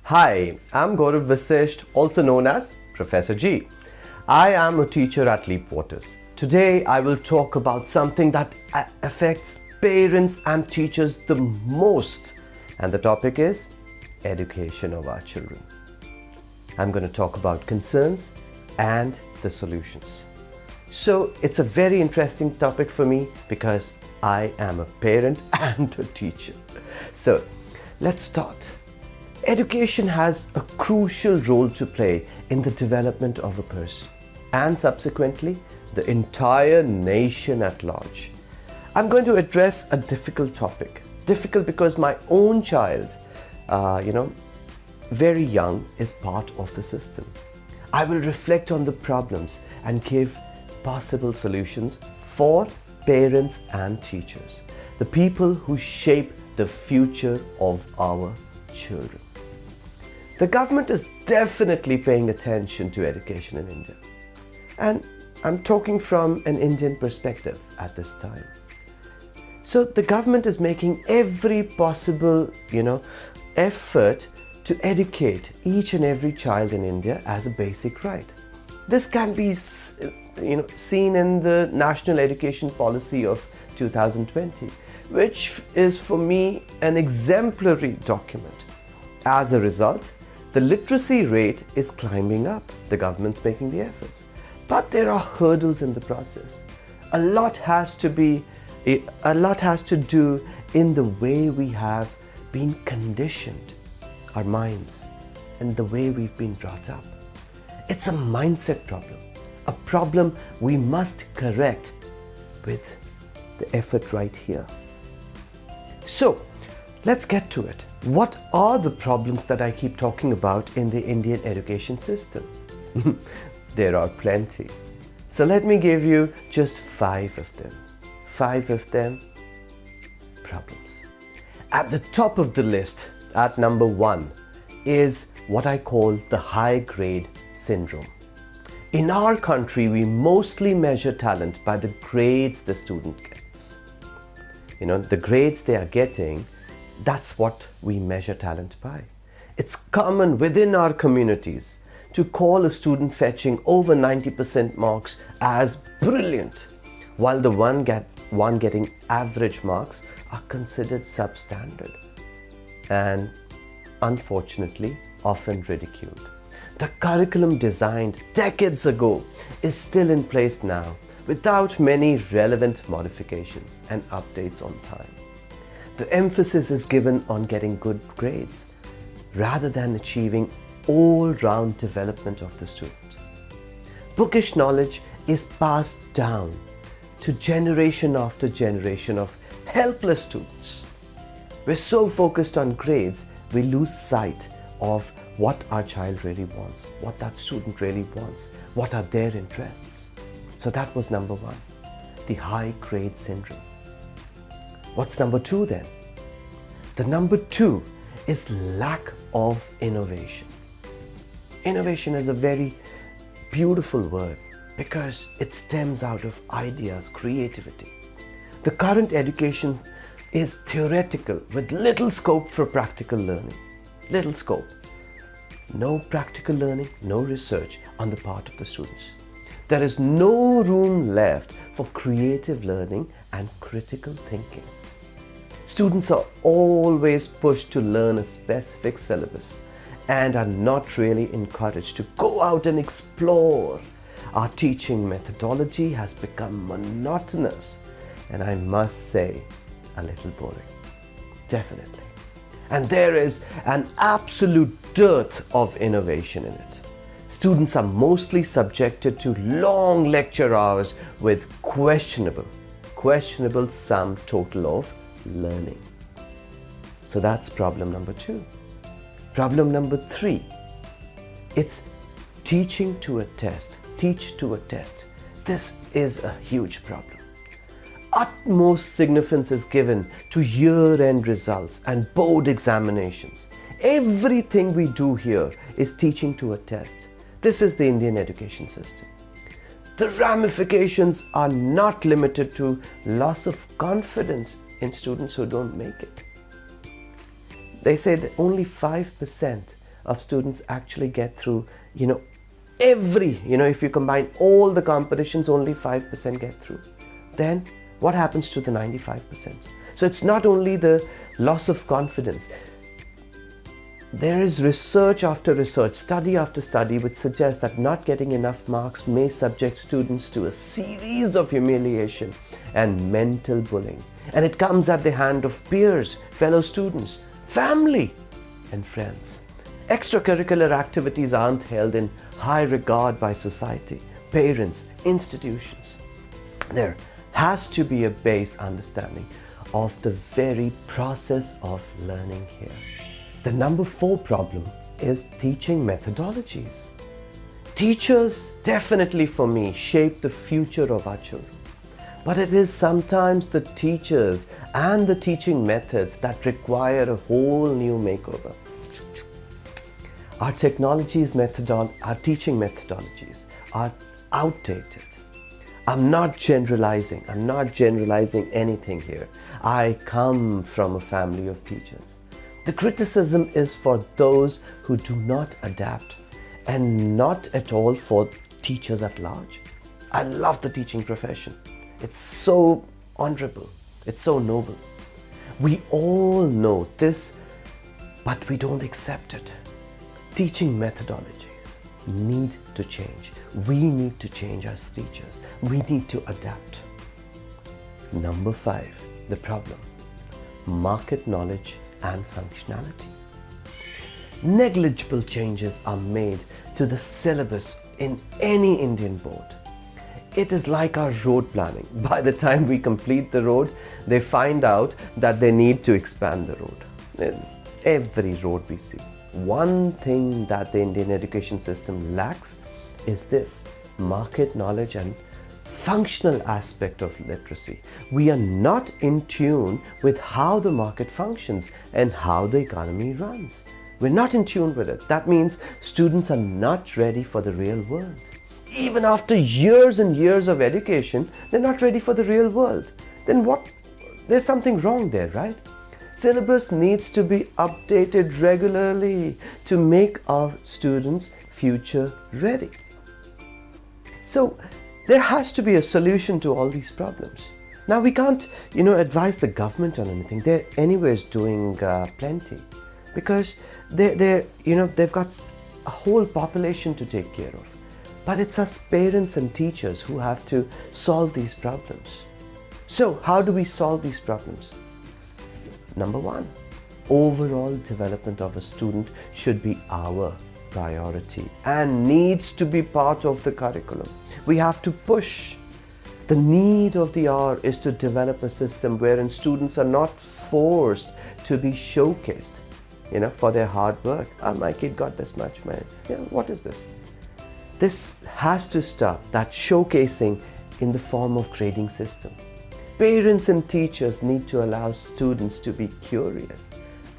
Hi, I'm Gaurav Vasisht, also known as Professor G. I am a teacher at Leap Waters. Today I will talk about something that affects parents and teachers the most, and the topic is education of our children. I'm going to talk about concerns and the solutions. So it's a very interesting topic for me because I am a parent and a teacher. So let's start. Education has a crucial role to play in the development of a person and subsequently the entire nation at large. I'm going to address a difficult topic. Difficult because my own child, very young, is part of the system. I will reflect on the problems and give possible solutions for parents and teachers, the people who shape the future of our children. The government is definitely paying attention to education in India. And I'm talking from an Indian perspective at this time. So the government is making every possible, effort to educate each and every child in India as a basic right. This can be, seen in the National Education Policy of 2020, which is for me an exemplary document. As a result, the literacy rate is climbing up. The government's making the efforts. But there are hurdles in the process. A lot has to do in the way we have been conditioned, our minds, and the way we've been brought up. It's a mindset problem, a problem we must correct with the effort right here. So, let's get to it. What are the problems that I keep talking about in the Indian education system? There are plenty. So let me give you just 5 of them. 5 of them problems. At the top of the list, at number 1, is what I call the high grade syndrome. In our country, we mostly measure talent by the grades the student gets. The grades they are getting, that's what we measure talent by. It's common within our communities to call a student fetching over 90% marks as brilliant, while the one getting average marks are considered substandard and, unfortunately, often ridiculed. The curriculum designed decades ago is still in place now without many relevant modifications and updates on time. The emphasis is given on getting good grades rather than achieving all-round development of the student. Bookish knowledge is passed down to generation after generation of helpless students. We're so focused on grades, we lose sight of what our child really wants, what that student really wants, what are their interests. So that was number 1, the high grade syndrome. What's number 2 then? The number 2 is lack of innovation. Innovation is a very beautiful word because it stems out of ideas, creativity. The current education is theoretical with little scope for practical learning. Little scope. No practical learning, no research on the part of the students. There is no room left for creative learning and critical thinking. Students are always pushed to learn a specific syllabus and are not really encouraged to go out and explore. Our teaching methodology has become monotonous and, I must say, a little boring. Definitely. And there is an absolute dearth of innovation in it. Students are mostly subjected to long lecture hours with questionable sum total of learning. So that's problem number 2. Problem number 3, it's teaching to a test. Teach to a test. This is a huge problem. Utmost significance is given to year-end results and board examinations. Everything we do here is teaching to a test. This is the Indian education system. The ramifications are not limited to loss of confidence in students who don't make it. They say that only 5% of students actually get through, if you combine all the competitions, only 5% get through. Then what happens to the 95%? So it's not only the loss of confidence. There is research after research, study after study, which suggests that not getting enough marks may subject students to a series of humiliation and mental bullying. And it comes at the hand of peers, fellow students, family, and friends. Extracurricular activities aren't held in high regard by society, parents, institutions. There has to be a base understanding of the very process of learning here. The number 4 problem is teaching methodologies. Teachers definitely, for me, shape the future of our children. But it is sometimes the teachers and the teaching methods that require a whole new makeover. Our teaching methodologies are outdated. I'm not generalizing anything here. I come from a family of teachers. The criticism is for those who do not adapt and not at all for teachers at large. I love the teaching profession. It's so honorable. It's so noble. We all know this, but we don't accept it. Teaching methodologies need to change. We need to change as teachers. We need to adapt. Number 5, the problem: market knowledge and functionality. Negligible changes are made to the syllabus in any Indian board. It is like our road planning. By the time we complete the road, they find out that they need to expand the road. It's every road we see. One thing that the Indian education system lacks is this: market knowledge and functional aspect of literacy. We are not in tune with how the market functions and how the economy runs. We're not in tune with it. That means students are not ready for the real world. Even after years and years of education, they're not ready for the real world. Then what? There's something wrong there, right? Syllabus needs to be updated regularly to make our students future ready. So there has to be a solution to all these problems. Now we can't, advise the government on anything. They're anyways doing plenty, because they've got a whole population to take care of. But it's us parents and teachers who have to solve these problems. So how do we solve these problems? Number 1, overall development of a student should be our priority and needs to be part of the curriculum. We have to push. The need of the hour is to develop a system wherein students are not forced to be showcased, for their hard work. Oh, my kid got this much, man. What is this? This has to stop, that showcasing in the form of grading system. Parents and teachers need to allow students to be curious,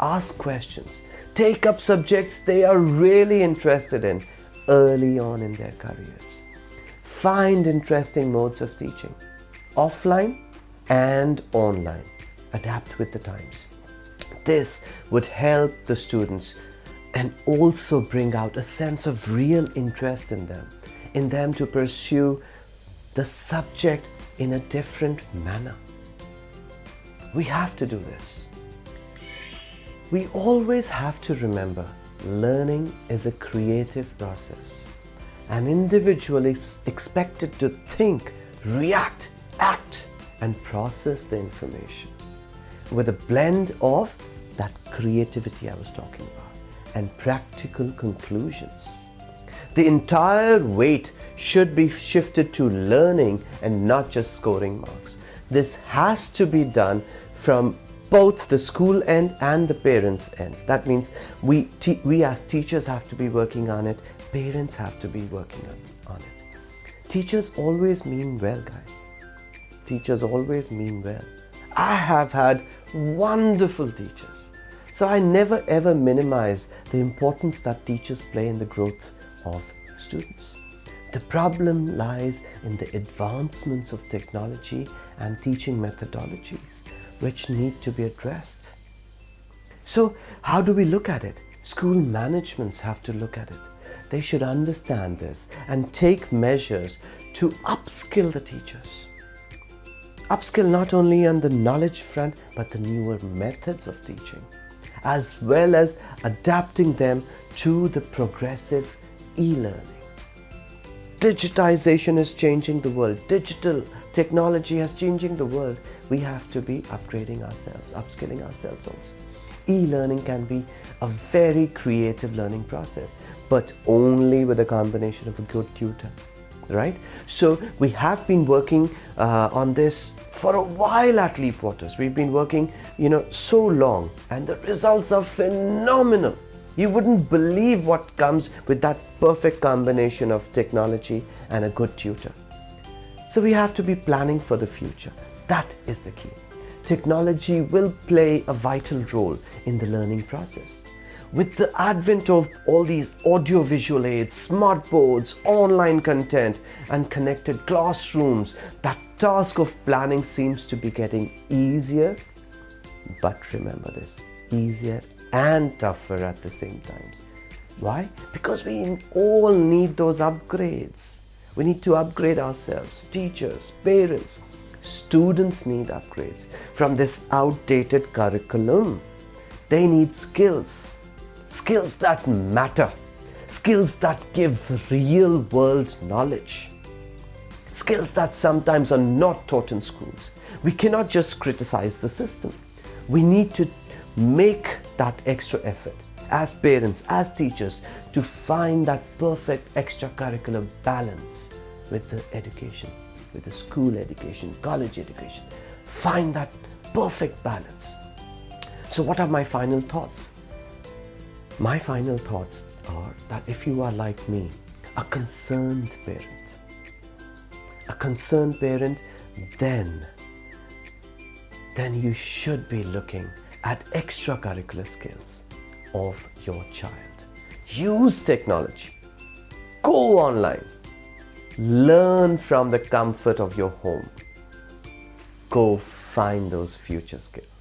ask questions, take up subjects they are really interested in early on in their careers. Find interesting modes of teaching, offline and online. Adapt with the times. This would help the students and also bring out a sense of real interest in them to pursue the subject in a different manner. We have to do this. We always have to remember, learning is a creative process. An individual is expected to think, react, act, and process the information with a blend of that creativity I was talking about and practical conclusions. The entire weight should be shifted to learning and not just scoring marks. This has to be done from both the school end and the parents' end. That means we as teachers have to be working on it, parents have to be working on it. Teachers always mean well, guys. Teachers always mean well. I have had wonderful teachers. So I never ever minimize the importance that teachers play in the growth of students. The problem lies in the advancements of technology and teaching methodologies, which need to be addressed. So how do we look at it? School managements have to look at it. They should understand this and take measures to upskill the teachers. Upskill not only on the knowledge front, but the newer methods of teaching, as well as adapting them to the progressive e-learning. Digitization is changing the world. Digital technology is changing the world. We have to be upgrading ourselves, upskilling ourselves also. E-learning can be a very creative learning process, but only with a combination of a good tutor, right? So we have been working on this for a while at Leap Waters. We've been working, so long, and the results are phenomenal. You wouldn't believe what comes with that perfect combination of technology and a good tutor. So we have to be planning for the future. That is the key. Technology will play a vital role in the learning process. With the advent of all these audio-visual aids, smart boards, online content, and connected classrooms, that task of planning seems to be getting easier. But remember this, easier and tougher at the same times. Why? Because we all need those upgrades. We need to upgrade ourselves, teachers, parents. Students need upgrades from this outdated curriculum. They need skills that matter, skills that give real world knowledge, skills that sometimes are not taught in schools. We cannot just criticize the system. We need to make that extra effort as parents, as teachers, to find that perfect extracurricular balance with the education, with the school education, college education. Find that perfect balance. So what are my final thoughts? My final thoughts are that if you are like me, a concerned parent, then you should be looking at extracurricular skills of your child. Use technology. Go online. Learn from the comfort of your home. Go find those future skills.